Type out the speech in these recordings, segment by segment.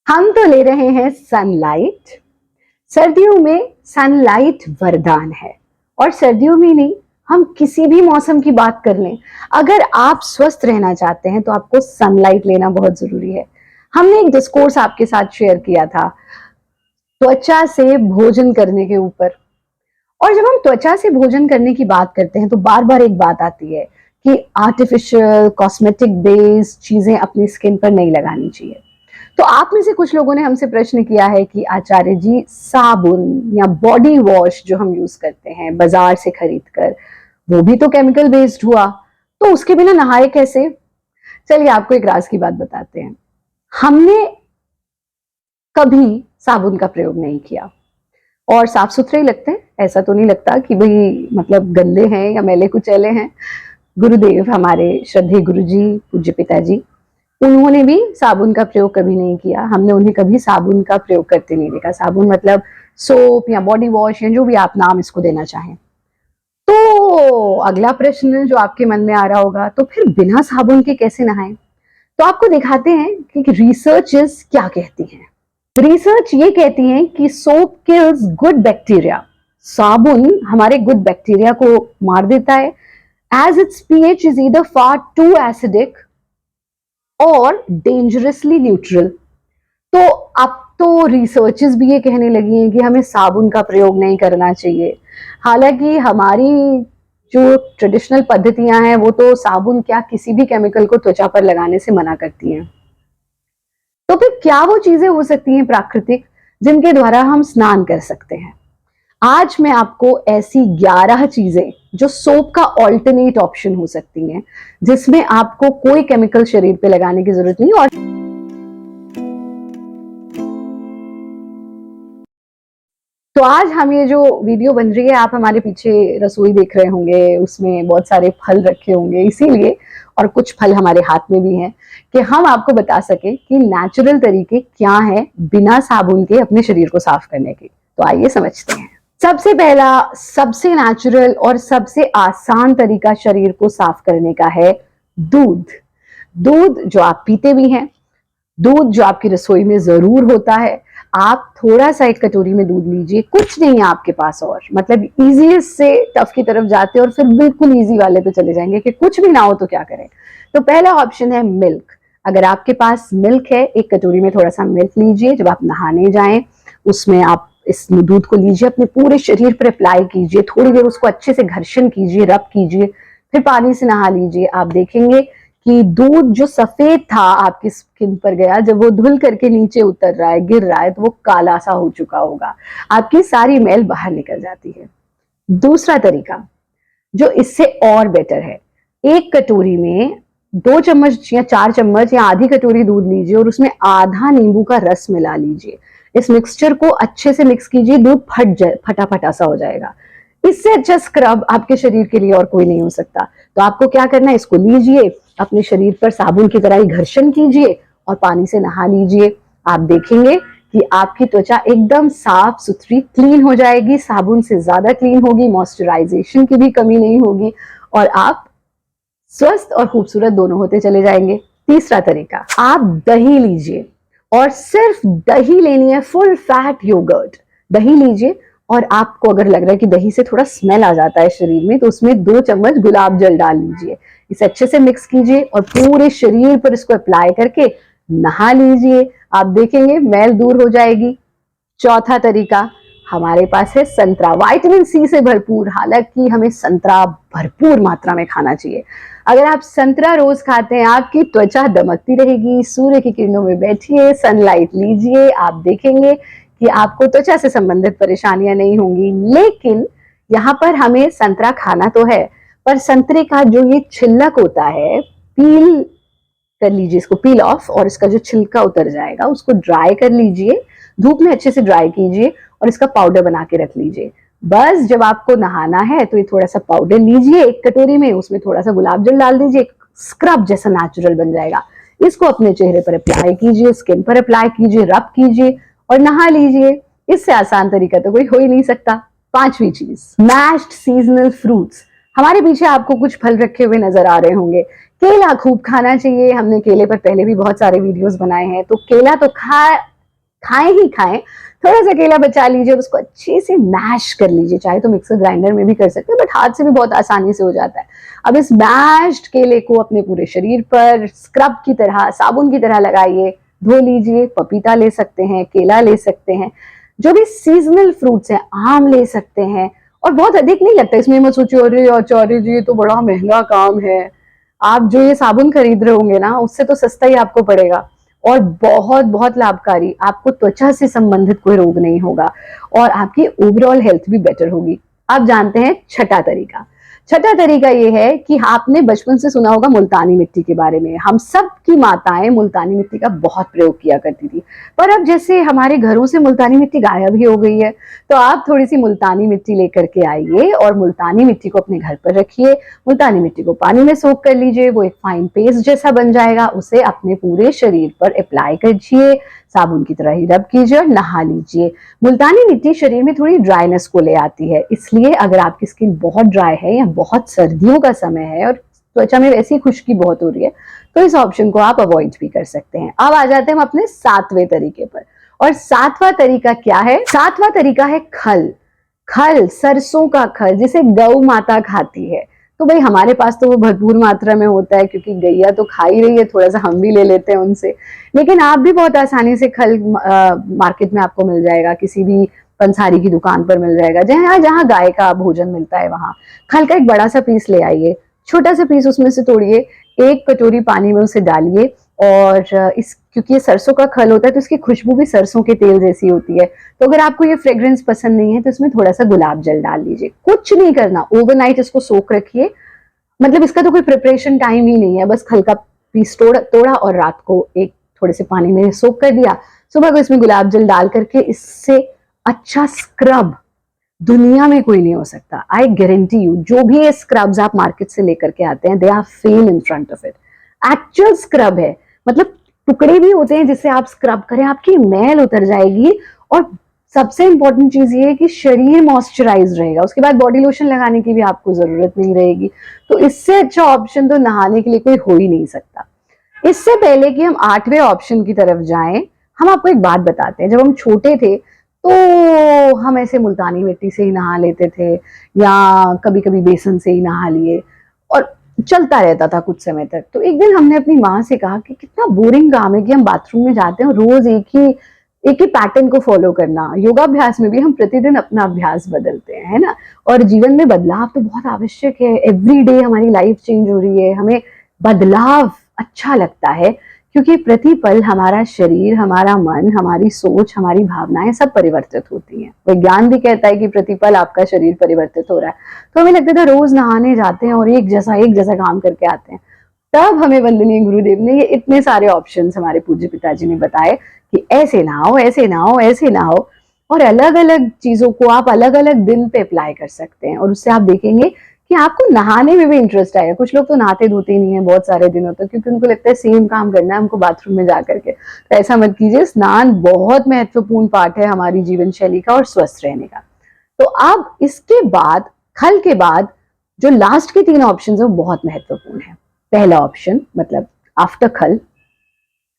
हम तो ले रहे हैं सनलाइट। सर्दियों में सनलाइट वरदान है, और सर्दियों में नहीं, हम किसी भी मौसम की बात कर लें, अगर आप स्वस्थ रहना चाहते हैं तो आपको सनलाइट लेना बहुत जरूरी है। हमने एक डिस्कोर्स आपके साथ शेयर किया था त्वचा से भोजन करने के ऊपर, और जब हम त्वचा से भोजन करने की बात करते हैं तो बार बार एक बात आती है कि आर्टिफिशियल कॉस्मेटिक बेस्ड चीजें अपनी स्किन पर नहीं लगानी चाहिए। तो आप में से कुछ लोगों ने हमसे प्रश्न किया है कि आचार्य जी, साबुन या बॉडी वॉश जो हम यूज करते हैं बाजार से खरीद कर, वो भी तो केमिकल बेस्ड हुआ, तो उसके बिना नहाए कैसे? चलिए आपको एक राज की बात बताते हैं। हमने कभी साबुन का प्रयोग नहीं किया और साफ सुथरे ही लगते हैं, ऐसा तो नहीं लगता कि भाई मतलब गंदे हैं या मैले कुचैले हैं। गुरुदेव हमारे श्रद्धेय गुरुजी, पूज्य पिताजी, उन्होंने भी साबुन का प्रयोग कभी नहीं किया। हमने उन्हें कभी साबुन का प्रयोग करते नहीं देखा। साबुन मतलब सोप या बॉडी वॉश या जो भी आप नाम इसको देना चाहें। तो अगला प्रश्न जो आपके मन में आ रहा होगा, तो फिर बिना साबुन के कैसे नहाएं? तो आपको दिखाते हैं कि रिसर्चेस क्या कहती हैं। रिसर्च ये कहती है कि सोप किल्स गुड बैक्टीरिया। साबुन हमारे गुड बैक्टीरिया को मार देता है, as it's pH is either far too acidic और डेंजरसली न्यूट्रल। तो अब तो रिसर्चेस भी ये कहने लगी हैं कि हमें साबुन का प्रयोग नहीं करना चाहिए। हालांकि हमारी जो ट्रेडिशनल पद्धतियां हैं वो तो साबुन क्या किसी भी केमिकल को त्वचा पर लगाने से मना करती हैं। तो फिर क्या वो चीजें हो सकती हैं प्राकृतिक जिनके द्वारा हम स्नान कर सकते हैं? आज मैं आपको ऐसी 11 चीजें जो सोप का ऑल्टरनेट ऑप्शन हो सकती हैं, जिसमें आपको कोई केमिकल शरीर पे लगाने की जरूरत नहीं। और तो आज हम ये जो वीडियो बन रही है, आप हमारे पीछे रसोई देख रहे होंगे, उसमें बहुत सारे फल रखे होंगे इसीलिए, और कुछ फल हमारे हाथ में भी हैं कि हम आपको बता सके कि नेचुरल तरीके क्या हैं बिना साबुन के अपने शरीर को साफ करने के। तो आइए समझते हैं। सबसे पहला, सबसे नेचुरल और सबसे आसान तरीका शरीर को साफ करने का है दूध। दूध जो आप पीते भी हैं, दूध जो आपकी रसोई में जरूर होता है। आप थोड़ा सा एक कटोरी में दूध लीजिए, कुछ नहीं है आपके पास और, मतलब इजीएस्ट से टफ की तरफ जाते और फिर बिल्कुल इजी वाले पे चले जाएंगे कि कुछ भी ना हो तो क्या करें। तो पहला ऑप्शन है मिल्क। अगर आपके पास मिल्क है, एक कटोरी में थोड़ा सा मिल्क लीजिए। जब आप नहाने जाएं उसमें आप इस दूध को लीजिए, अपने पूरे शरीर पर अप्लाई कीजिए, थोड़ी देर उसको अच्छे से घर्षण कीजिए, रब कीजिए, फिर पानी से नहा लीजिए। आप देखेंगे कि दूध जो सफेद था आपकी स्किन पर गया, जब वो धुल करके नीचे उतर रहा है, गिर रहा है, तो वो काला सा हो चुका होगा, आपकी सारी मैल बाहर निकल जाती है। दूसरा तरीका जो इससे और बेटर है, एक कटोरी में 2 चम्मच या 4 चम्मच या आधी कटोरी दूध लीजिए और उसमें आधा नींबू का रस मिला लीजिए। इस मिक्सचर को अच्छे से मिक्स कीजिए, दूध फटा सा हो जाएगा। इससे अच्छा स्क्रब आपके शरीर के लिए और कोई नहीं हो सकता। तो आपको क्या करना है, इसको लीजिए, अपने शरीर पर साबुन की तरह ही घर्षण कीजिए और पानी से नहा लीजिए। आप देखेंगे कि आपकी त्वचा एकदम साफ सुथरी क्लीन हो जाएगी, साबुन से ज्यादा क्लीन होगी, मॉइस्चराइजेशन की भी कमी नहीं होगी और आप स्वस्थ और खूबसूरत दोनों होते चले जाएंगे। तीसरा तरीका, आप दही लीजिए और सिर्फ दही लेनी है, फुल फैट योगर्ट दही लीजिए। और आपको अगर लग रहा है कि दही से थोड़ा स्मेल आ जाता है शरीर में, तो उसमें 2 चम्मच गुलाब जल डाल लीजिए। इसे अच्छे से मिक्स कीजिए और पूरे शरीर पर इसको अप्लाई करके नहा लीजिए। आप देखेंगे मैल दूर हो जाएगी। चौथा तरीका हमारे पास है संतरा, विटामिन सी से भरपूर। हालांकि हमें संतरा भरपूर मात्रा में खाना चाहिए। अगर आप संतरा रोज खाते हैं, आपकी त्वचा दमकती रहेगी। सूर्य की किरणों में बैठिए, सनलाइट लीजिए, आप देखेंगे कि आपको त्वचा से संबंधित परेशानियां नहीं होंगी। लेकिन यहाँ पर हमें संतरा खाना तो है, पर संतरे का जो ये छिलक होता है, पील कर लीजिए, इसको पील ऑफ, और इसका जो छिलका उतर जाएगा उसको ड्राई कर लीजिए, धूप में अच्छे से ड्राई कीजिए और इसका पाउडर बना के रख लीजिए। बस जब आपको नहाना है तो ये थोड़ा सा पाउडर लीजिए एक कटोरी में, उसमें थोड़ा सा गुलाब जल डाल दीजिए, स्क्रब जैसा नेचुरल बन जाएगा। इसको अपने चेहरे पर अप्लाई कीजिए, स्किन पर अप्लाई कीजिए, रब कीजिए और नहा लीजिए। इससे आसान तरीका तो कोई हो ही नहीं सकता। पांचवी चीज, मैश्ड सीजनल फ्रूट्स। हमारे पीछे आपको कुछ फल रखे हुए नजर आ रहे होंगे। केला खूब खाना चाहिए, हमने केले पर पहले भी बहुत सारे वीडियोस बनाए हैं। तो केला तो खाएं ही खाएं, थोड़ा सा केला बचा लीजिए और उसको अच्छे से मैश कर लीजिए। चाहे तो मिक्सर ग्राइंडर में भी कर सकते हैं, बट हाथ से भी बहुत आसानी से हो जाता है। अब इस मैश्ड केले को अपने पूरे शरीर पर स्क्रब की तरह, साबुन की तरह लगाइए, धो लीजिए। पपीता ले सकते हैं, केला ले सकते हैं, जो भी सीजनल फ्रूट्स हैं, आम ले सकते हैं। और बहुत अधिक नहीं लगता इसमें, मत सोचिए अरे आचार्य जी ये तो बड़ा महंगा काम है। आप जो ये साबुन खरीद रहे होंगे ना, उससे तो सस्ता ही आपको पड़ेगा और बहुत बहुत लाभकारी। आपको त्वचा से संबंधित कोई रोग नहीं होगा और आपकी ओवरऑल हेल्थ भी बेटर होगी। आप जानते हैं छठा तरीका। छठा तरीका ये है कि आपने बचपन से सुना होगा मुल्तानी मिट्टी के बारे में। हम सब की माताएं मुल्तानी मिट्टी का बहुत प्रयोग किया करती थी, पर अब जैसे हमारे घरों से मुल्तानी मिट्टी गायब ही हो गई है, तो आप थोड़ी सी मुल्तानी मिट्टी लेकर के आइए और मुल्तानी मिट्टी को अपने घर पर रखिए। मुल्तानी मिट्टी को पानी में सोक कर लीजिए, वो एक फाइन पेस्ट जैसा बन जाएगा। उसे अपने पूरे शरीर पर अप्लाई कीजिए, साबुन की तरह ही रब कीजिए और नहा लीजिए। मुल्तानी मिट्टी शरीर में थोड़ी ड्राइनेस को ले आती है, इसलिए अगर आपकी स्किन बहुत ड्राई है या बहुत सर्दियों का समय है और त्वचा में वैसी खुश्की बहुत हो रही है, तो इस ऑप्शन को आप अवॉइड भी कर सकते हैं। अब आ जाते हैं हम अपने सातवें तरीके पर। और सातवां तरीका क्या है? सातवां तरीका है खल। खल, सरसों का खल, जिसे गौ माता खाती है। तो भाई हमारे पास तो वो भरपूर मात्रा में होता है, क्योंकि गैया तो खा ही रही है, थोड़ा सा हम भी ले लेते हैं उनसे। लेकिन आप भी बहुत आसानी से खल मार्केट में आपको मिल जाएगा, किसी भी पंसारी की दुकान पर मिल जाएगा, जहाँ जहाँ गाय का भोजन मिलता है वहां। खल का एक बड़ा सा पीस ले आइए, छोटा सा पीस उसमें से तोड़िए, एक कटोरी पानी में उसे डालिए और इस क्योंकि ये सरसों का खल होता है तो इसकी खुशबू भी सरसों के तेल जैसी होती है। तो अगर आपको ये फ्रेग्रेंस पसंद नहीं है तो इसमें थोड़ा सा गुलाब जल डाल लीजिए। कुछ नहीं करना, ओवरनाइट इसको सोक रखिए। मतलब इसका तो कोई प्रिपरेशन टाइम ही नहीं है, बस खल का पीस तोड़ा और रात को एक थोड़े से पानी में सोक कर दिया। सुबह को इसमें गुलाब जल डाल करके, इससे अच्छा स्क्रब दुनिया में कोई नहीं हो सकता। आई गारंटी यू, जो भी ये स्क्रब्स आप मार्केट से लेकर के आते हैं, they are fail in front of it. Actual scrub है, मतलब टुकड़े भी होते हैं जिससे आप स्क्रब करें, आपकी मैल उतर जाएगी। और सबसे इंपॉर्टेंट चीज ये है कि शरीर मॉइस्चराइज रहेगा, उसके बाद बॉडी लोशन लगाने की भी आपको जरूरत नहीं रहेगी। तो इससे अच्छा ऑप्शन तो नहाने के लिए कोई हो ही नहीं सकता। इससे पहले कि हम आठवें ऑप्शन की तरफ जाएं, हम आपको एक बात बताते हैं। जब हम छोटे थे तो हम ऐसे मुल्तानी मिट्टी से ही नहा लेते थे, या कभी कभी बेसन से ही नहा लिए, और चलता रहता था कुछ समय तक। तो एक दिन हमने अपनी माँ से कहा कि कितना बोरिंग काम है कि हम बाथरूम में जाते हैं और रोज एक ही पैटर्न को फॉलो करना। योगाभ्यास में भी हम प्रतिदिन अपना अभ्यास बदलते हैं, है ना। और जीवन में बदलाव तो बहुत आवश्यक है। एवरी डे हमारी लाइफ चेंज हो रही है, हमें बदलाव अच्छा लगता है, क्योंकि प्रतिपल हमारा शरीर, हमारा मन, हमारी सोच, हमारी भावनाएं सब परिवर्तित होती हैं। विज्ञान भी कहता है कि प्रतिपल आपका शरीर परिवर्तित हो रहा है। तो हमें लगता था रोज नहाने जाते हैं और एक जैसा काम करके आते हैं। तब हमें वंदनीय गुरुदेव ने ये इतने सारे ऑप्शंस हमारे पूज्य पिताजी ने बताए कि ऐसे नहाओ, ऐसे नहाओ, ऐसे नहाओ। और अलग अलग चीजों को आप अलग अलग दिन पे अप्लाई कर सकते हैं, और उससे आप देखेंगे कि आपको नहाने में भी इंटरेस्ट आएगा। कुछ लोग तो नहाते धोते नहीं है बहुत सारे दिनों तक, क्योंकि उनको लगता है सेम काम करना है हमको बाथरूम में जा करके। तो ऐसा मत कीजिए। स्नान बहुत महत्वपूर्ण पार्ट है हमारी जीवन शैली का और स्वस्थ रहने का। तो अब इसके बाद, खल के बाद जो लास्ट के तीन ऑप्शन है वो बहुत महत्वपूर्ण है। पहला ऑप्शन मतलब आफ्टर खल,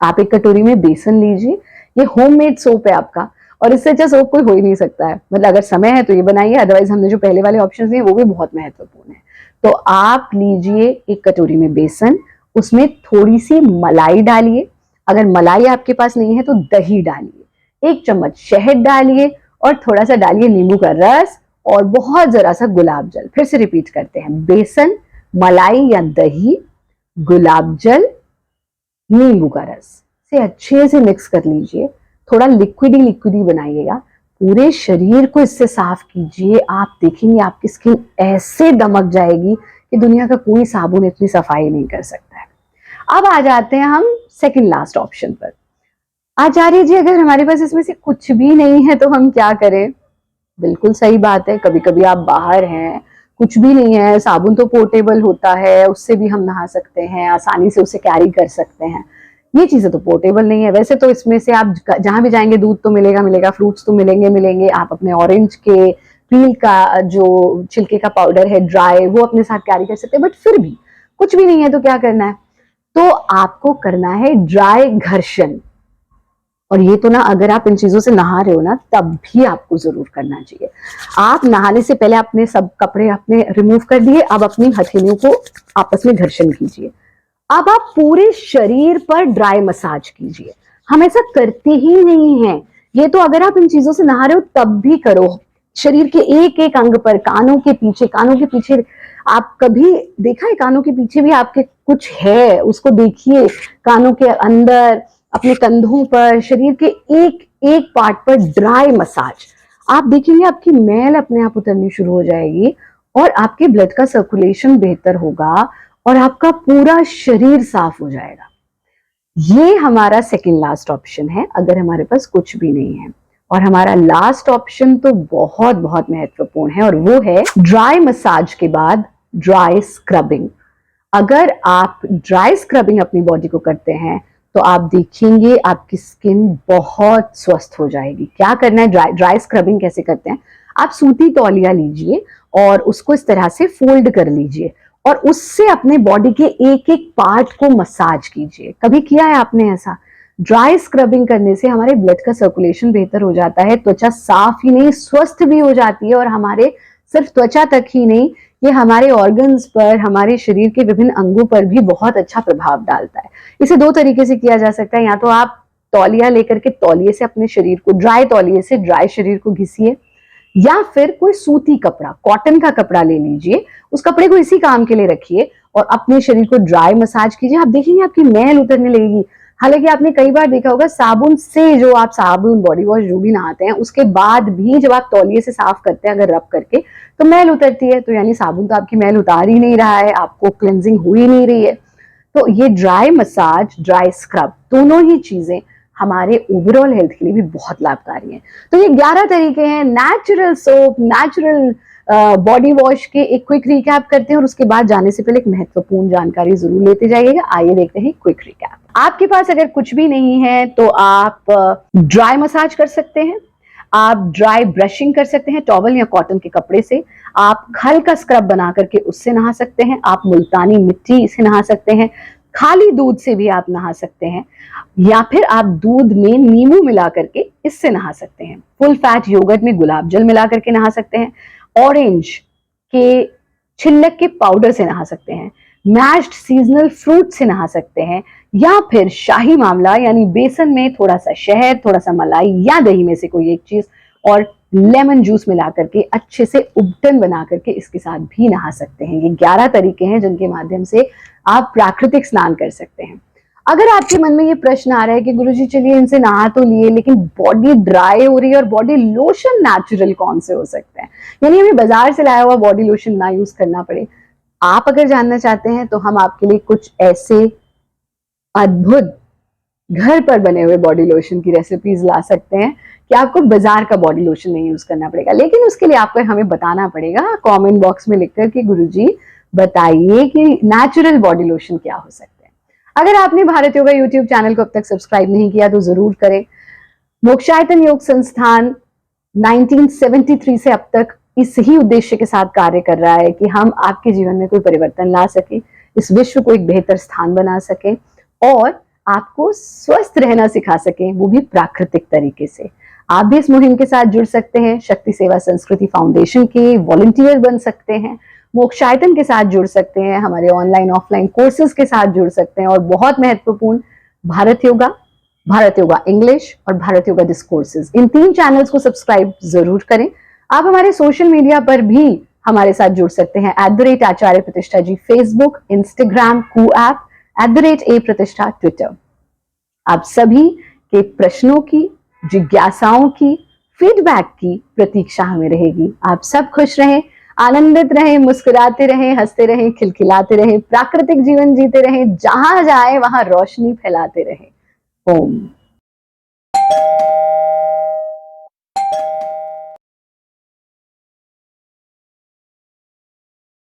आप एक कटोरी में बेसन लीजिए। ये होममेड सोप है आपका, और इससे अच्छा सोप कोई हो ही नहीं सकता है। मतलब अगर समय है तो ये बनाइए, अदरवाइज हमने जो पहले वाले ऑप्शन दिए वो भी बहुत महत्वपूर्ण है। तो आप लीजिए एक कटोरी में बेसन, उसमें थोड़ी सी मलाई डालिए। अगर मलाई आपके पास नहीं है तो दही डालिए, एक चम्मच शहद डालिए और थोड़ा सा डालिए नींबू का रस और बहुत जरा सा गुलाब जल। फिर से रिपीट करते हैं, बेसन, मलाई या दही, गुलाब जल, नींबू का रस से अच्छे से मिक्स कर लीजिए। थोड़ा लिक्विडी बनाइएगा, पूरे शरीर को इससे साफ कीजिए। आप देखेंगे आपकी स्किन ऐसे दमक जाएगी कि दुनिया का कोई साबुन इतनी सफाई नहीं कर सकता है। अब आ जाते हैं हम सेकंड लास्ट ऑप्शन पर। आचार्य जी अगर हमारे पास इसमें से कुछ भी नहीं है तो हम क्या करें? बिल्कुल सही बात है। कभी कभी आप बाहर हैं, कुछ भी नहीं है, साबुन तो पोर्टेबल होता है, उससे भी हम नहा सकते हैं, आसानी से उसे कैरी कर सकते हैं। ये चीजें तो पोर्टेबल नहीं है। वैसे तो इसमें से आप जहां भी जाएंगे दूध तो मिलेगा, फ्रूट्स तो मिलेंगे। आप अपने ऑरेंज के पील का जो छिलके का पाउडर है ड्राई, वो अपने साथ कैरी कर सकते हैं। बट फिर भी कुछ भी नहीं है तो क्या करना है? तो आपको करना है ड्राई घर्षण। और ये तो ना अगर आप इन चीजों से नहा रहे हो ना तब भी आपको जरूर करना चाहिए। आप नहाने से पहले अपने सब कपड़े अपने रिमूव कर दिए, अब अपनी हथेलियों को आपस में घर्षण कीजिए। अब आप पूरे शरीर पर ड्राई मसाज कीजिए। हम ऐसा करते ही नहीं है, ये तो अगर आप इन चीजों से नहा रहे हो तब भी करो। शरीर के एक एक अंग पर, कानों के पीछे आप कभी देखा है कानों के पीछे भी आपके कुछ है, उसको देखिए। कानों के अंदर, अपने कंधों पर, शरीर के एक एक पार्ट पर ड्राई मसाज। आप देखेंगे आपकी मैल अपने आप उतरनी शुरू हो जाएगी और आपके ब्लड का सर्कुलेशन बेहतर होगा और आपका पूरा शरीर साफ हो जाएगा। ये हमारा सेकंड लास्ट ऑप्शन है अगर हमारे पास कुछ भी नहीं है। और हमारा लास्ट ऑप्शन तो बहुत बहुत महत्वपूर्ण है और वो है ड्राई मसाज के बाद ड्राई स्क्रबिंग। अगर आप ड्राई स्क्रबिंग अपनी बॉडी को करते हैं तो आप देखेंगे आपकी स्किन बहुत स्वस्थ हो जाएगी। क्या करना है, ड्राई स्क्रबिंग कैसे करते हैं, आप सूती तौलिया लीजिए और उसको इस तरह से फोल्ड कर लीजिए और उससे अपने बॉडी के एक एक पार्ट को मसाज कीजिए। कभी किया है आपने ऐसा? ड्राई स्क्रबिंग करने से हमारे ब्लड का सर्कुलेशन बेहतर हो जाता है, त्वचा साफ ही नहीं स्वस्थ भी हो जाती है और हमारे सिर्फ त्वचा तक ही नहीं, ये हमारे ऑर्गन्स पर, हमारे शरीर के विभिन्न अंगों पर भी बहुत अच्छा प्रभाव डालता है। इसे दो तरीके से किया जा सकता है, या तो आप तौलिया लेकर के तौलिए से अपने शरीर को, ड्राई तौलिए से ड्राई शरीर को घिसिए, या फिर कोई सूती कपड़ा, कॉटन का कपड़ा ले लीजिए, उस कपड़े को इसी काम के लिए रखिए और अपने शरीर को ड्राई मसाज कीजिए। आप देखेंगे आपकी मैल उतरने लगेगी। हालांकि आपने कई बार देखा होगा साबुन से, जो आप साबुन, बॉडी वॉश जो भी नहाते हैं उसके बाद भी जब आप तौलिए से साफ करते हैं अगर रब करके, तो मैल उतरती है। तो यानी साबुन तो आपकी मैल उतार ही नहीं रहा है, आपको क्लेंजिंग हो ही नहीं रही है। तो ये ड्राई मसाज, ड्राई स्क्रब, दोनों ही चीजें हमारे ओवरऑल हेल्थ के लिए भी बहुत लाभकारी हैं। तो ये 11 तरीके हैं natural soap, natural body wash के। एक क्विक रिकैप करते हैं और उसके बाद जाने से पहले एक महत्वपूर्ण जानकारी जरूर लेते जाइएगा। आइए देखते हैं क्विक रिकैप। आपके पास अगर कुछ भी नहीं है तो आप ड्राई मसाज कर सकते हैं, आप ड्राई ब्रशिंग कर सकते हैं टॉवल या कॉटन के कपड़े से, आप हल्का स्क्रब बना करके उससे नहा सकते हैं, आप मुल्तानी मिट्टी से नहा सकते हैं, खाली दूध से भी आप नहा सकते हैं, या फिर आप दूध में नींबू मिला करके इससे नहा सकते हैं, फुल फैट योगर्ट में गुलाब जल मिला करके नहा सकते हैं, ऑरेंज के छिलक के पाउडर से नहा सकते हैं, मैश्ड सीजनल फ्रूट से नहा सकते हैं, या फिर शाही मामला यानी बेसन में थोड़ा सा शहद, थोड़ा सा मलाई या दही में से कोई एक चीज और लेमन जूस मिला करके अच्छे से उबटन बना करके इसके साथ भी नहा सकते हैं। ये 11 तरीके हैं जिनके माध्यम से आप प्राकृतिक स्नान कर सकते हैं। अगर आपके मन में ये प्रश्न आ रहा है कि गुरुजी चलिए इनसे नहा तो लिए लेकिन बॉडी ड्राई हो रही है और बॉडी लोशन नेचुरल कौन से हो सकते हैं, यानी हमें बाजार से लाया हुआ बॉडी लोशन ना यूज करना पड़े, आप अगर जानना चाहते हैं तो हम आपके लिए कुछ ऐसे अद्भुत घर पर बने हुए बॉडी लोशन की रेसिपीज ला सकते हैं कि आपको बाजार का बॉडी लोशन नहीं यूज करना पड़ेगा। लेकिन उसके लिए आपको हमें बताना पड़ेगा कमेंट बॉक्स में लिखकर कि गुरुजी बताइए कि नेचुरल बॉडी लोशन क्या हो सकते हैं। अगर आपने भारत योगा यूट्यूब चैनल को अब तक सब्सक्राइब नहीं किया तो जरूर करें। मोक्षायतन योग संस्थान 1973 से अब तक इस ही उद्देश्य के साथ कार्य कर रहा है कि हम आपके जीवन में कोई परिवर्तन ला सके, इस विश्व को एक बेहतर स्थान बना सके और आपको स्वस्थ रहना सिखा सके, वो भी प्राकृतिक तरीके से। आप भी इस मुहिम के साथ जुड़ सकते हैं, शक्ति सेवा संस्कृति फाउंडेशन के वॉलंटियर बन सकते हैं, मोक्षायतन के साथ जुड़ सकते हैं, हमारे ऑनलाइन ऑफलाइन कोर्सेज के साथ जुड़ सकते हैं और बहुत महत्वपूर्ण भारत योगा इंग्लिश और भारत योगा डिस्कोर्सेज, इन 3 चैनल्स को सब्सक्राइब जरूर करें। आप हमारे सोशल मीडिया पर भी हमारे साथ जुड़ सकते हैं, @Acharya Pratishtha ji Facebook, Instagram, Koo app, @A Pratishtha Twitter. आप सभी के प्रश्नों की, जिज्ञासाओं की, फीडबैक की प्रतीक्षा हमें रहेगी। आप सब खुश रहें, आनंदित रहें, मुस्कुराते रहें, हंसते रहें, खिलखिलाते रहें, प्राकृतिक जीवन जीते रहें, जहां जाए वहां रोशनी फैलाते रहें। ओम।